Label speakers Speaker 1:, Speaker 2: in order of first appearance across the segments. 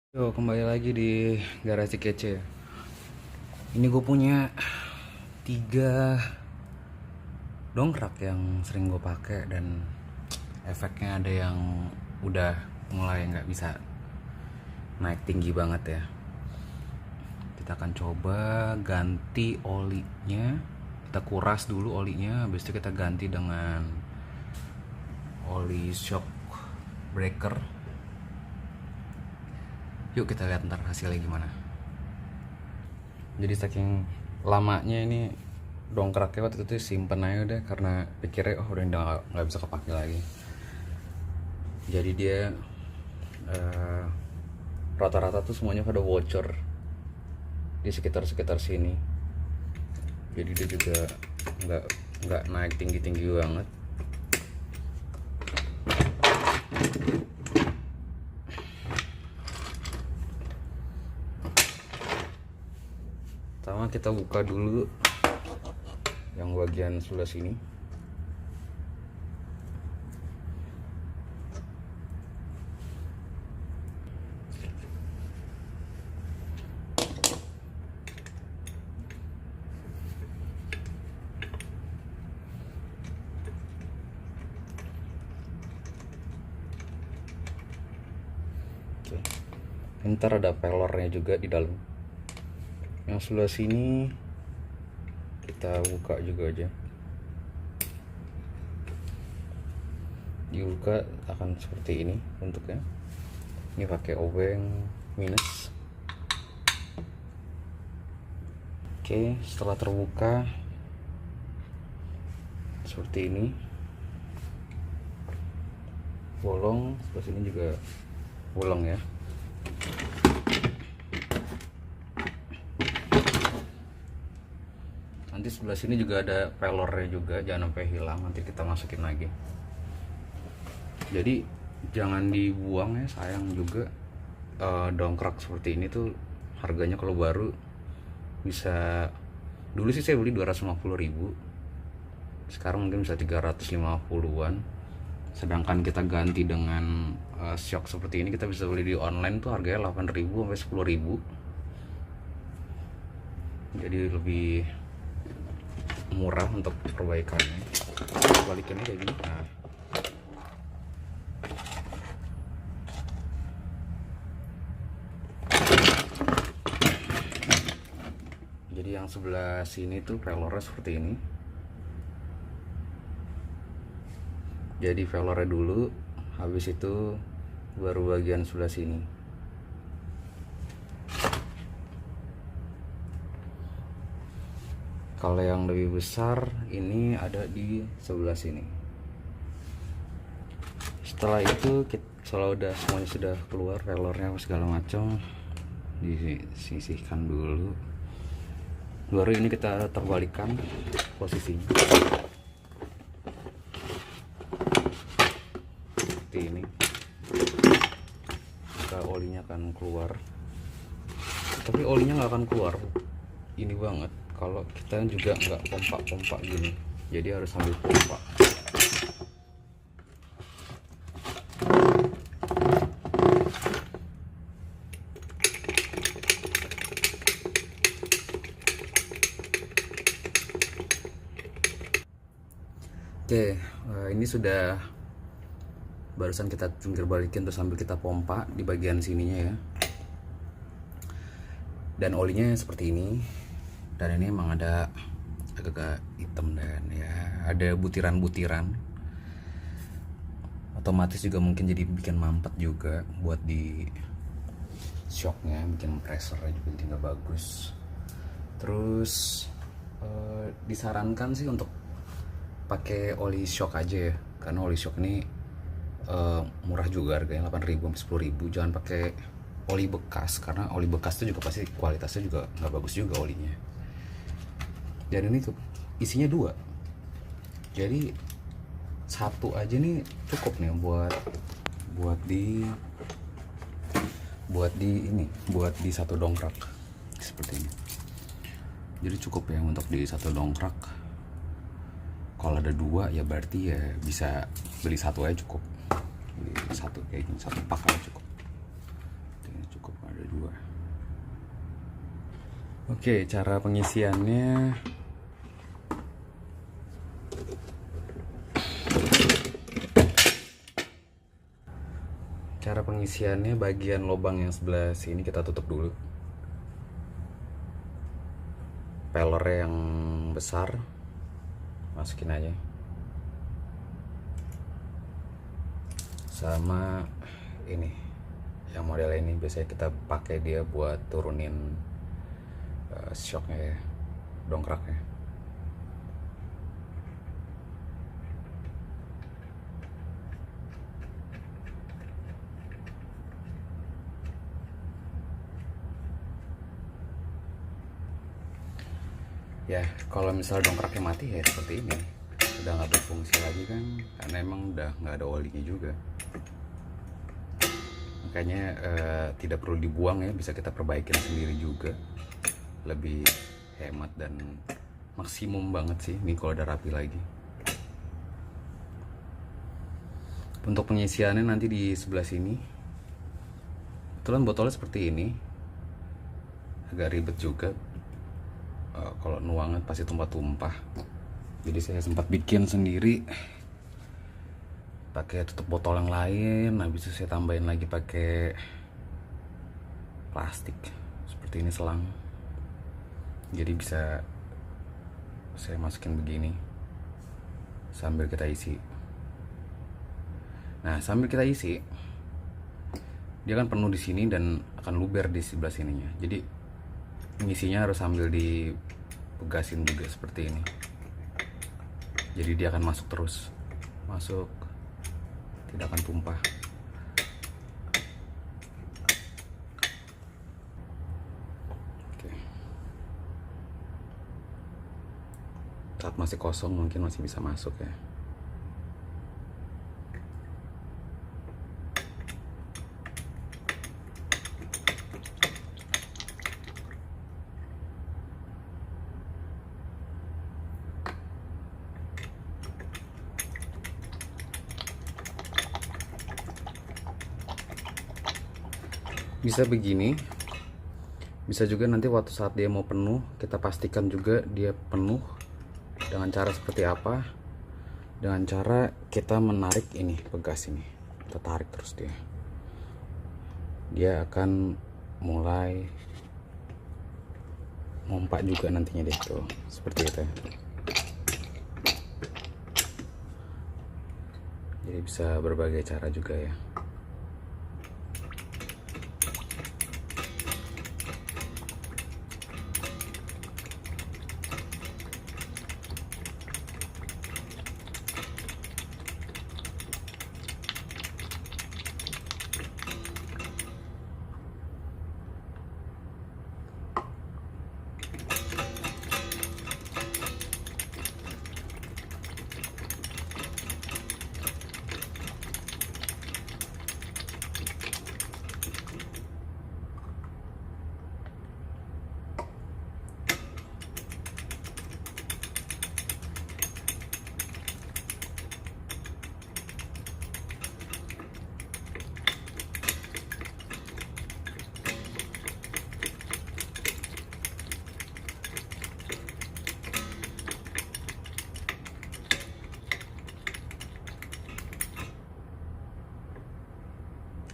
Speaker 1: Yo, kembali lagi di garasi kece. Ini gue punya 3 dongkrak yang sering gue pakai dan efeknya ada yang udah mulai nggak bisa naik tinggi banget ya. Kita akan coba ganti olinya. Kita kuras dulu olinya, habis itu kita ganti dengan oli shock breaker. Yuk kita lihat ntar hasilnya gimana. Jadi saking lamanya ini dongkraknya waktu itu simpen aja udah, karena pikirnya udah nggak bisa kepake lagi. Jadi dia rata-rata tuh semuanya pada bocor di sekitar sini. Jadi dia juga nggak naik tinggi banget. Pertama kita buka dulu yang bagian sebelah sini. Oke. Ntar ada pelornya juga di dalam. Yang sebelah sini kita buka juga aja. Dibuka akan seperti ini bentuknya. Ini pakai obeng minus. Oke, setelah terbuka seperti ini. Bolong, sebelah sini juga bolong ya. Nanti sebelah sini juga ada pelornya juga, jangan sampai hilang, nanti kita masukin lagi. Jadi jangan dibuang ya, sayang juga. Dongkrak seperti ini tuh harganya kalau baru bisa, dulu sih saya beli 250.000, sekarang mungkin bisa 350-an. Sedangkan kita ganti dengan shock seperti ini, kita bisa beli di online tuh harganya 8.000 sampai 10.000. Jadi lebih murah untuk perbaikannya. Balikannya kayak gini. Nah, jadi yang sebelah sini tuh velornya seperti ini. Jadi velornya dulu, habis itu baru bagian sebelah sini. Kalau yang lebih besar ini ada di sebelah sini. Setelah itu kalau udah semuanya sudah keluar velornya segala macam, disisihkan dulu. Baru ini kita terbalikan posisinya seperti ini. Maka olinya akan keluar, tapi olinya nggak akan keluar ini banget kalau kita juga nggak pompa gini. Jadi harus sambil pompa. Oke, ini sudah barusan kita jungkir balikin terus sambil kita pompa di bagian sininya ya. Dan olinya seperti ini. Dan ini emang ada agak hitam dan ya ada butiran-butiran. Otomatis juga mungkin jadi bikin mampet juga buat di shocknya, bikin pressernya juga jadi nggak bagus. Terus disarankan sih untuk pakai oli shock aja ya, karena oli shock ini murah juga harganya 8.000 sampai 10.000. Jangan pakai oli bekas, karena oli bekas itu juga pasti kualitasnya juga nggak bagus juga olinya. Dan ini tuh isinya 2, jadi satu aja nih cukup nih buat di satu dongkrak seperti ini. Jadi cukup ya untuk di satu dongkrak. Kalau ada 2 ya berarti ya bisa beli satu aja cukup. Beli satu kayak gini, satu pak aja cukup. Ini cukup. Oke, cara pengisiannya bagian lubang yang sebelah sini kita tutup dulu. Pelornya yang besar masukin aja. Sama ini, yang model ini biasanya kita pakai dia buat turunin shocknya ya, dongkraknya. Ya kalau misal dongkraknya mati ya seperti ini, udah nggak berfungsi lagi kan, karena emang udah nggak ada olinya juga. Makanya tidak perlu dibuang ya, bisa kita perbaikin sendiri juga, lebih hemat dan maksimum banget sih nih kalau udah rapi lagi. Untuk pengisiannya nanti di sebelah sini. Kebetulan botolnya seperti ini, agak ribet juga. Kalau nuangnya pasti tumpah-tumpah, jadi saya sempat bikin sendiri pakai tutup botol yang lain. Habis itu saya tambahin lagi pakai plastik seperti ini, selang, jadi bisa saya masukin begini sambil kita isi. Nah sambil kita isi, dia kan penuh di sini dan akan luber di sebelah sininya, jadi ngisinya harus sambil dipegasin juga seperti ini. Jadi dia akan masuk terus, masuk, tidak akan tumpah. Oke. Saat masih kosong mungkin masih bisa masuk ya. Bisa begini, bisa juga nanti waktu saat dia mau penuh, kita pastikan juga dia penuh. Dengan cara seperti apa? Dengan cara kita menarik ini, pegas ini, kita tarik terus dia akan mulai ngompak juga nantinya deh, tuh seperti itu. Jadi bisa berbagai cara juga ya.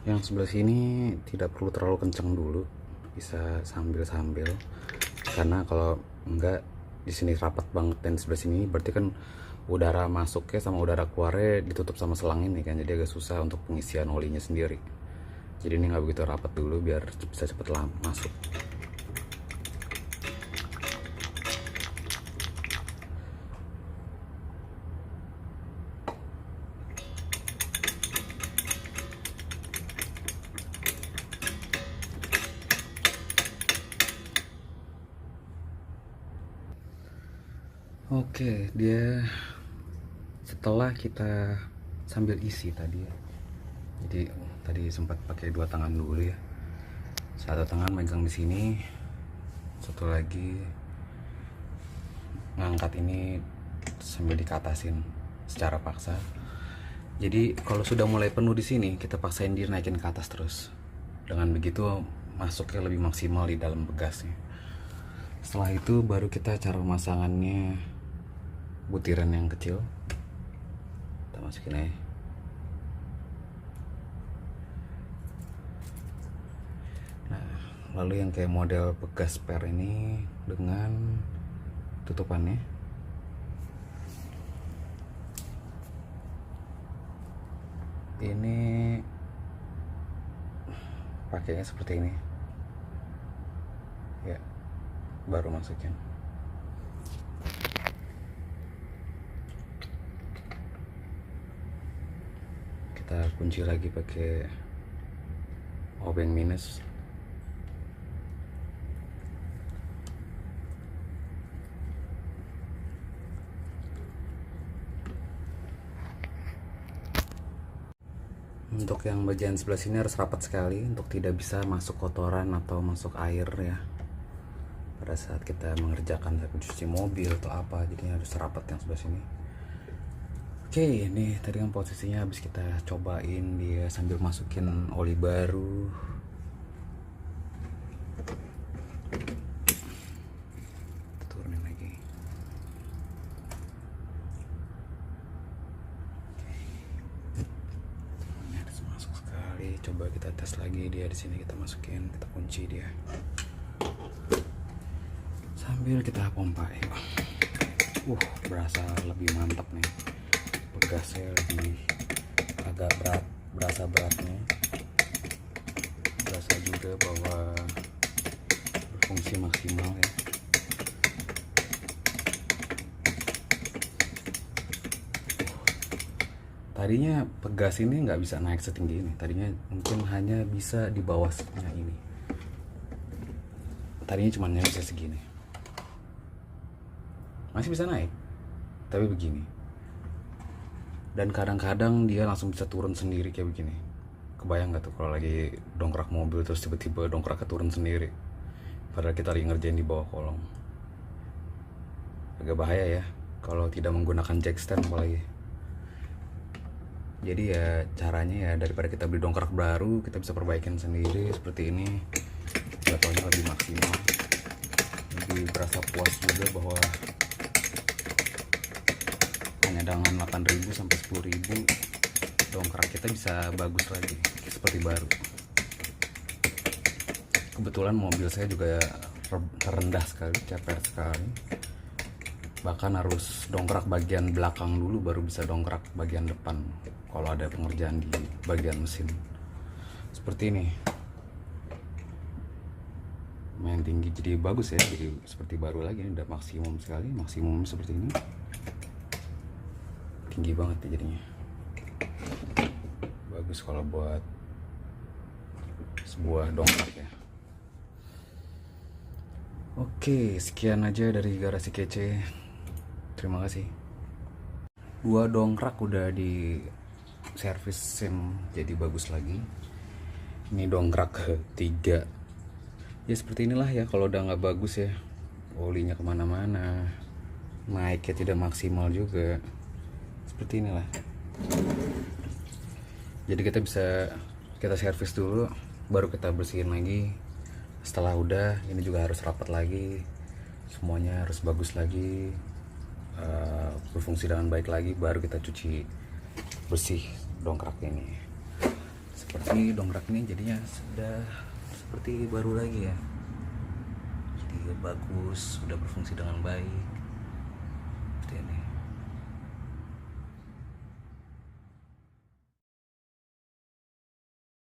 Speaker 1: Yang sebelah sini tidak perlu terlalu kencang dulu, bisa sambil-sambil, karena kalau enggak di sini rapat banget dan sebelah sini berarti kan udara masuknya sama udara keluarnya ditutup sama selang ini kan, jadi agak susah untuk pengisian olinya sendiri. Jadi ini nggak begitu rapat dulu biar bisa cepet masuk. Oke, dia setelah kita sambil isi tadi ya. Jadi tadi sempat pakai dua tangan dulu ya. Satu tangan megang di sini, satu lagi ngangkat ini sambil dikatasin secara paksa. Jadi kalau sudah mulai penuh di sini, kita paksain dia naikin ke atas terus. Dengan begitu masuknya lebih maksimal di dalam begasnya. Setelah itu baru kita cara pemasangannya, butiran yang kecil kita masukin aja. Nah, lalu yang kayak model bekas spare ini dengan tutupannya. Ini pakainya seperti ini ya, baru masukin. Kita kunci lagi pakai obeng minus. Untuk yang bagian sebelah sini harus rapat sekali untuk tidak bisa masuk kotoran atau masuk air ya pada saat kita mengerjakan cuci mobil atau apa, jadinya harus rapat yang sebelah sini. Oke, ini tadi kan posisinya habis kita cobain dia sambil masukin oli baru. Turunin lagi. Ini harus masuk sekali. Coba kita tes lagi dia di sini, kita masukin, kita kunci dia. Sambil kita pompa ya. Berasa lebih mantap nih. Gasnya lebih agak berat, berasa beratnya, berasa juga bahwa berfungsi maksimal ya. Tadinya pegas ini nggak bisa naik setinggi ini, tadinya mungkin hanya bisa di bawahnya ini, tadinya cuma bisa segini, masih bisa naik tapi begini. Dan kadang-kadang dia langsung bisa turun sendiri kayak begini. Kebayang gak tuh kalau lagi dongkrak mobil terus tiba-tiba dongkraknya turun sendiri, padahal kita lagi ngerjain di bawah kolong. Agak bahaya ya kalau tidak menggunakan jack stand apalagi. Jadi ya caranya ya, daripada kita beli dongkrak baru, kita bisa perbaikin sendiri seperti ini. Jatuhnya lebih maksimal, lebih berasa puas juga bahwa dengan 8.000 sampai 10.000 dongkrak kita bisa bagus lagi seperti baru. Kebetulan mobil saya juga rendah sekali, ceper sekali, bahkan harus dongkrak bagian belakang dulu baru bisa dongkrak bagian depan kalau ada pengerjaan di bagian mesin. Seperti ini, main tinggi jadi bagus ya, jadi seperti baru lagi. Udah maksimum sekali, maksimum seperti ini, tinggi banget ya jadinya. Bagus kalau buat sebuah dongkrak ya. Oke, sekian aja dari Garasi Kece. Terima kasih. 2 dongkrak udah di servis sim jadi bagus lagi. Ini dongkrak ketiga. Ya seperti inilah ya, kalau udah nggak bagus ya, olinya kemana-mana, naiknya tidak maksimal juga. Seperti inilah. Jadi kita servis dulu, baru kita bersihin lagi. Setelah udah, ini juga harus rapat lagi, semuanya harus bagus lagi, berfungsi dengan baik lagi, baru kita cuci bersih dongkrak ini. Seperti dongkrak ini jadinya sudah seperti baru lagi ya. Jadi bagus, sudah berfungsi dengan baik.